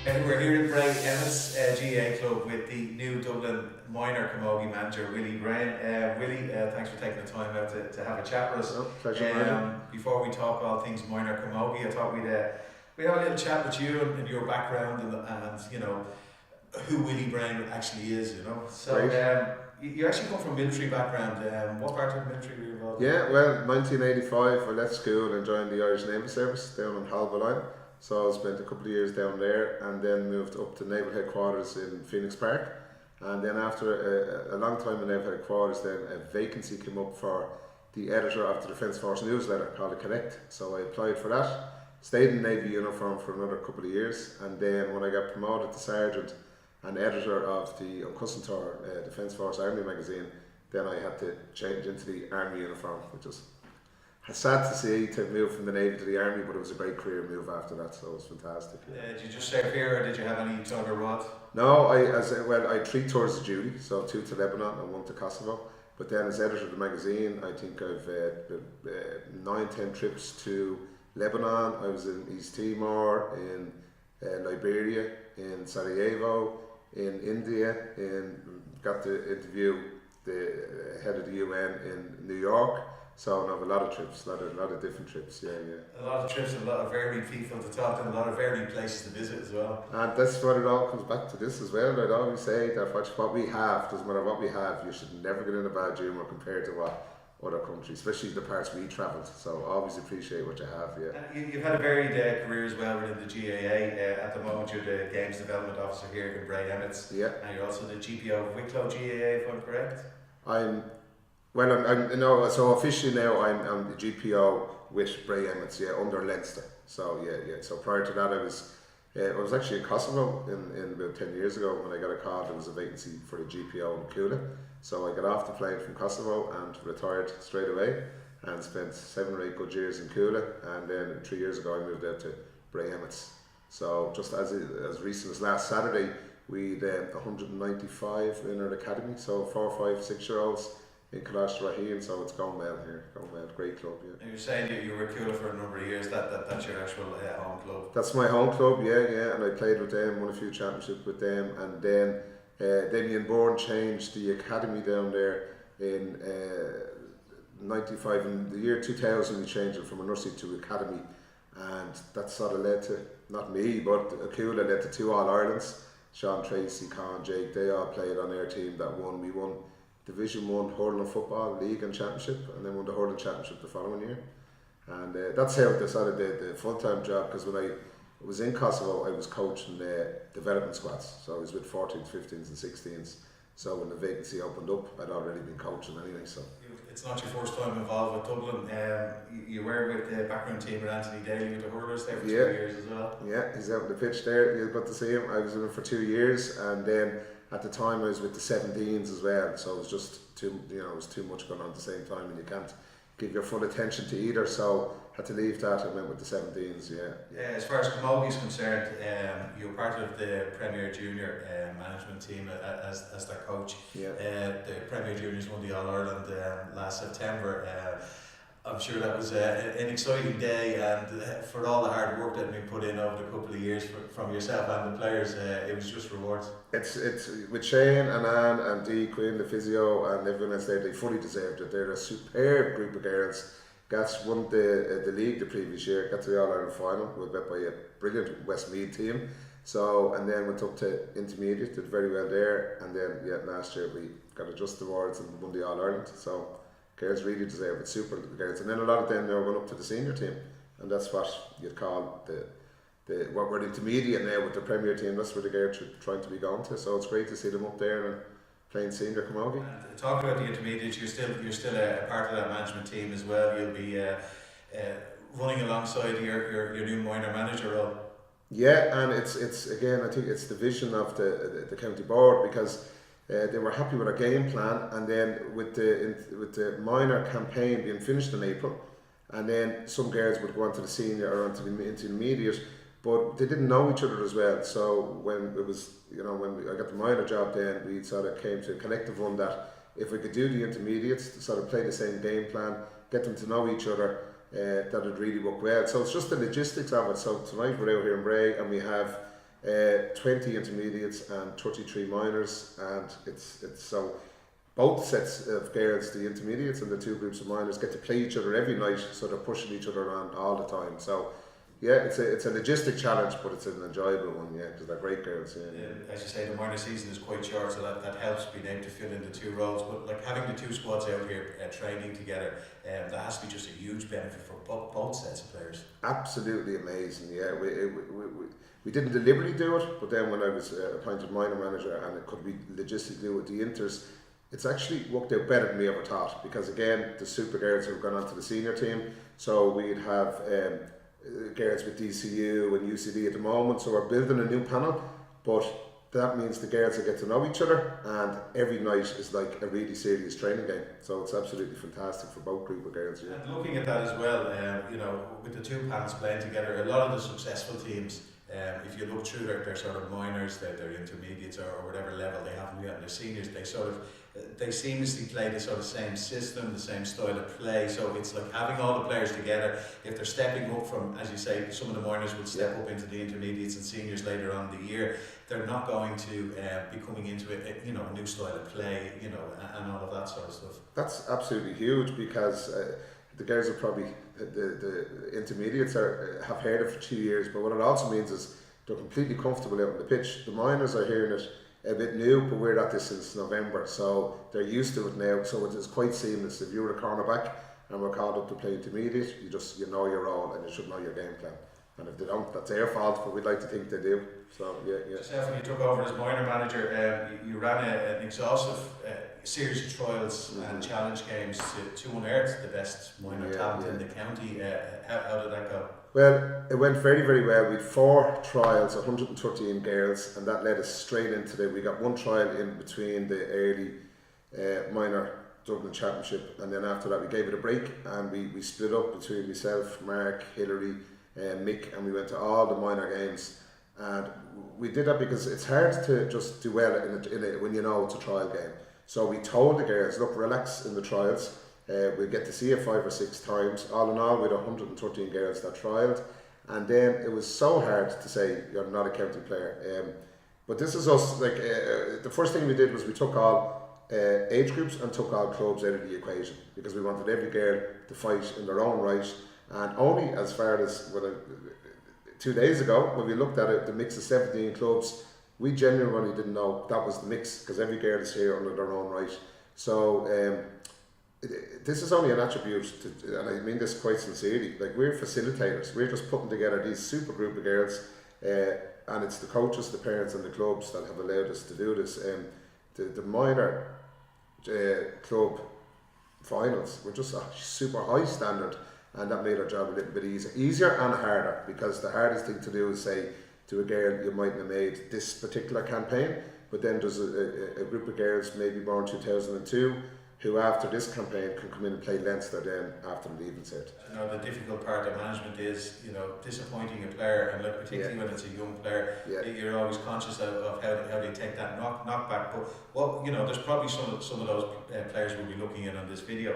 And we're here in Braine, Emmett's GAA club with the new Dublin minor camogie manager, Willie Braine. Willie, thanks for taking the time out to have a chat with us. Oh, pleasure. Before we talk all things minor camogie, I thought we'd have a little chat with you and your background and you know who Willie Braine actually is. You know, so you actually come from a military background. What part of the military were you involved in? Yeah, well, 1985 I left school and joined the Irish Naval Service down in Halva. So I spent a couple of years down there and then moved up to Naval Headquarters in Phoenix Park. And then after a long time in Naval Headquarters, then a vacancy came up for the editor of the Defence Force newsletter called The Connect. So I applied for that, stayed in Navy uniform for another couple of years, and then when I got promoted to Sergeant and editor of the Uncustomer Defence Force Army magazine, then I had to change into the Army uniform, which was sad to see, to move from the Navy to the Army, but it was a great career move after that, so it was fantastic. Did you just serve here, or did you have any time abroad? No, I had 3 tours of duty, so 2 to Lebanon and 1 to Kosovo. But then as editor of the magazine, I think I've 9-10 trips to Lebanon. I was in East Timor, in Liberia, in Sarajevo, in India, got to interview the head of the UN in New York. So I have a lot of trips, a lot of different trips, yeah. A lot of trips, and a lot of varied people to talk to, and a lot of varied places to visit as well. And that's what it all comes back to this as well. I'd always say that what we have, doesn't matter what we have, you should never get in a bad humour compared to what other countries, especially the parts we travelled. So always appreciate what you have, yeah. And you've had a varied career as well within the GAA. At the moment you're the Games Development Officer here in Braine Emmett's. Yeah. And you're also the GPO of Wicklow GAA, if I'm correct? I'm so officially now I'm the GPO with Braine Emmett's, under Leinster. So yeah. So prior to that I was actually in Kosovo in about 10 years ago when I got a call. There was a vacancy for the GPO in Kula. So I got off the plane from Kosovo and retired straight away and spent 7 or 8 good years in Kula, and then 3 years ago I moved out to Braine Emmett's. So just as recent as last Saturday, we had 195 in our academy, so 4, 5, 6 year olds in Kalash Raheen, so it's going well here, great club, yeah. And you're saying you were Kula for a number of years, that's your actual home club? That's my home club, yeah, and I played with them, won a few championships with them, and then Damien Bourne changed the academy down there in 95, in the year 2000 we changed it from a nursery to academy, and that sort of led to, not me, but Kula led to 2 All-Irelands. Sean Tracy, Con, Jake, they all played on our team that won. We won Division 1 hurling football league and championship, and then won the hurling championship the following year. And that's how I decided the full-time job, because when I was in Kosovo I was coaching development squads, so I was with 14s, 15s and 16s. So when the vacancy opened up, I'd already been coaching anyway. So it's not your first time involved with Dublin. You were with the background team with Anthony Daly with the hurlers there for 2 years as well. Yeah, he's out on the pitch there. You've got to see him. I was with him for 2 years, and then at the time I was with the 17s as well. So it was just it was too much going on at the same time, and you can't give your full attention to either. So had to leave that and went with the 17s. Yeah. As far as camogie is concerned, you're part of the Premier Junior management team as their coach. Yeah. The Premier Juniors won the All Ireland last September. I'm sure that was an exciting day, and for all the hard work that had been put in over the couple of years from yourself and the players, it was just rewards. It's with Shane and Anne and Dee Quinn, the physio, and everyone else there. They fully deserved it. They're a superb group of girls. Gats won the league the previous year, got to the All-Ireland final, we were beat by a brilliant Westmeath team. So, and then went up to intermediate, did very well there, and then last year we got a Just Awards and won the All-Ireland. So girls really deserve it, super girls. And then a lot of them now went up to the senior team, and that's what you'd call what we're intermediate now with the Premier team. That's where the girls are trying to be going to. So it's great to see them up there and playing senior camogie. And talking about the intermediates, you're still a part of that management team as well. You'll be running alongside your new minor manager role. Yeah, and it's again, I think it's the vision of the county board, because they were happy with our game plan, and then with the minor campaign being finished in April, and then some girls would go on to the senior or onto the intermediate, but they didn't know each other as well. So when it was, when I got the minor job, then we sort of came to a collective one that if we could do the intermediates, sort of play the same game plan, get them to know each other, that would really work well. So it's just the logistics of it. So tonight we're out here in Bray, and we have 20 intermediates and 33 minors, and it's so both sets of girls, the intermediates and the two groups of minors, get to play each other every night, so they're pushing each other around all the time. So yeah, it's a logistic challenge, but it's an enjoyable one, yeah, because they're great girls. Yeah. As you say, the minor season is quite short, so that helps being able to fill in the two roles. But like having the two squads out here training together, that has to be just a huge benefit for both sets of players. Absolutely amazing, yeah. We didn't deliberately do it, but then when I was appointed minor manager and it could be logistically do with the inters, it's actually worked out better than we ever thought, because again, the super girls have gone on to the senior team, so we'd have girls with DCU and UCD at the moment, so we're building a new panel, but that means the girls will get to know each other, and every night is like a really serious training game, so it's absolutely fantastic for both group of girls. Yeah. And looking at that as well, with the two panels playing together, a lot of the successful teams, if you look through their sort of minors, their intermediates or whatever level they haven't yet, and their seniors, they seamlessly play the sort of same system, the same style of play. So it's like having all the players together. If they're stepping up from, as you say, some of the minors would step up into the intermediates and seniors later on in the year, they're not going to be coming into a new style of play, and all of that sort of stuff. That's absolutely huge, because the girls are probably the intermediates have heard it for 2 years, but what it also means is they're completely comfortable out on the pitch. The minors are hearing it a bit new, but we're at this since November, so they're used to it now, so it is quite seamless. If you're a cornerback and we're called up to play intermediate, you know your role and you should know your game plan. And if they don't, that's their fault, but we'd like to think they do. So yeah. Yourself, when you took over as minor manager, you ran an exhaustive series of trials and challenge games to unearth the best minor talent in the county. How did that go? Well, it went very, very well. We had 4 trials, 113 girls, and that led us straight into we got 1 trial in between the early minor Dublin Championship, and then after that we gave it a break, and we split up between myself, Mark, Hilary, Mick, and we went to all the minor games. And we did that because it's hard to just do well in it when you know it's a trial game. So we told the girls, look, relax in the trials. We'll get to see it 5 or 6 times. All in all, we had 113 girls that trialled, and then it was so hard to say you're not a county player. But this is us. Like the first thing we did was we took all age groups and took all clubs out of the equation, because we wanted every girl to fight in their own right. And only as far as 2 days ago, when we looked at it, the mix of 17 clubs, we genuinely didn't know that was the mix, because every girl is here under their own right. So this is only an attribute, and I mean this quite sincerely, like we're facilitators. We're just putting together these super group of girls, and it's the coaches, the parents and the clubs that have allowed us to do this. The minor club finals were just a super high standard, and that made our job a little bit easier and harder, because the hardest thing to do is say to a girl, you mightn't have made this particular campaign, but then there's a group of girls maybe born 2002 who after this campaign can come in and play Leinster then after the leaving cert. The difficult part of management is, disappointing a player, and like particularly when it's a young player, you're always conscious of how they take that knockback. But there's probably some of those players we'll be looking at on this video.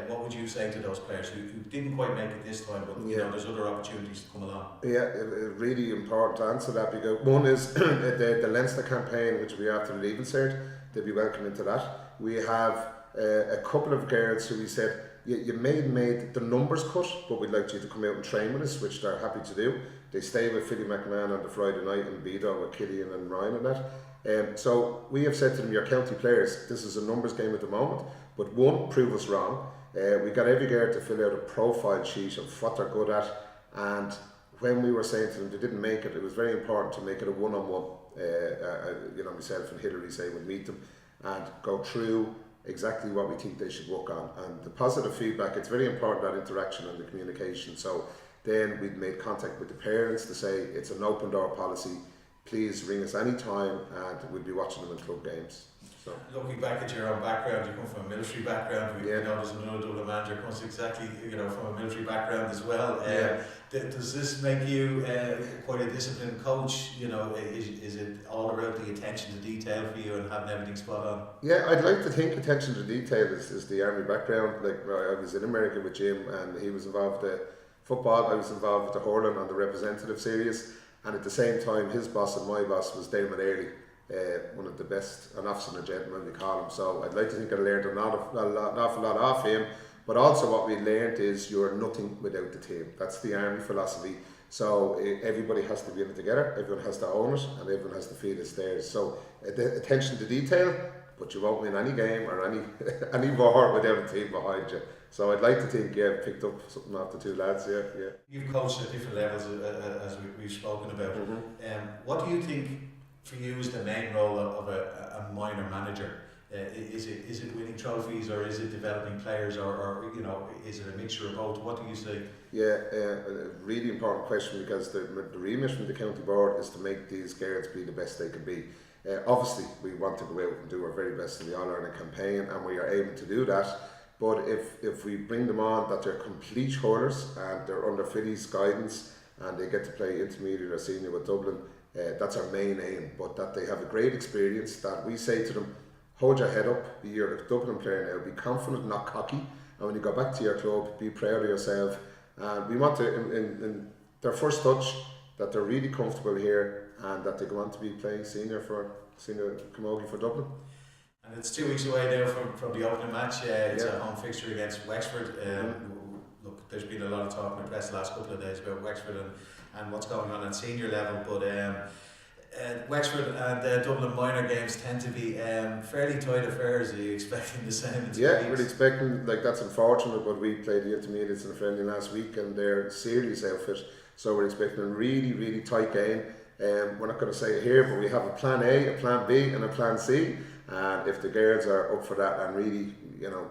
What would you say to those players who didn't quite make it this time, but there's other opportunities to come along? Really important to answer that, because one is the Leinster campaign, which will be after the leaving cert. They'll be welcome into that. We have a couple of girls who we said, you made the numbers cut, but we'd like you to come out and train with us, which they're happy to do. They stay with Philly McMahon on the Friday night and Bedo with Killian and Ryan and that. So we have said to them, you're county players, this is a numbers game at the moment, but one, prove us wrong. We got every girl to fill out a profile sheet of what they're good at, and when we were saying to them they didn't make it, it was very important to make it a one-on-one. Myself and Hilary say we'll meet them and go through exactly what we think they should work on, and the positive feedback. It's very important, that interaction and the communication. So then we'd made contact with the parents to say it's an open door policy, please ring us anytime, and we'll be watching them in club games. So looking back at your own background, you come from a military background. We know there's another Dublin manager comes exactly from a military background as well. Does this make you quite a disciplined coach? Is it all about the attention to detail for you and having everything spot on? Yeah, I'd like to think attention to detail is the army background. Like I was in America with Jim, and he was involved with the football. I was involved with the hurling on the representative series. And at the same time, his boss and my boss was Damon Early, one of the best, an officer and a gentleman we call him. So I'd like to think I learned an awful lot off him. But also what we learned is you're nothing without the team. That's the Army philosophy. So everybody has to be in it together, everyone has to own it, and everyone has to feel it's theirs. So attention to detail, but you won't win any game or any war without a team behind you. So I'd like to think, picked up something off the two lads, yeah. You've coached at different levels, as we've spoken about. What do you think for you is the main role of a minor manager? Is it winning trophies, or is it developing players, or is it a mixture of both? What do you say? Yeah, a really important question, because the remit from the county board is to make these girls be the best they can be. Obviously, we want to go out and do our very best in the All-Ireland campaign, and we are able to do that. But if we bring them on that they're complete hurlers and they're under Philly's guidance and they get to play intermediate or senior with Dublin, that's our main aim. But that they have a great experience, that we say to them, hold your head up, you're a Dublin player now, be confident, not cocky, and when you go back to your club, be proud of yourself. And we want to, in their first touch, that they're really comfortable here and that they go on to be playing senior camogie for Dublin. And it's 2 weeks away now from the opening match. It's a home fixture against Wexford. Look, there's been a lot of talk in the press the last couple of days about Wexford and what's going on at senior level, but Wexford and Dublin minor games tend to be fairly tight affairs. Are you expecting the same? Yeah, we're expecting, that's unfortunate, but we played the intermediates in a friendly last week and they're a serious outfit, so we're expecting a really, really tight game. We're not going to say it here, but we have a plan A, a plan B and a plan C, and if the girls are up for that and really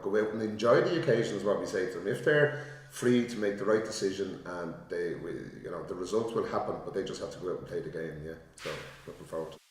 go out and enjoy the occasion is what we say to them. If they're free to make the right decision, and the results will happen, but they just have to go out and play the game. So looking forward to it.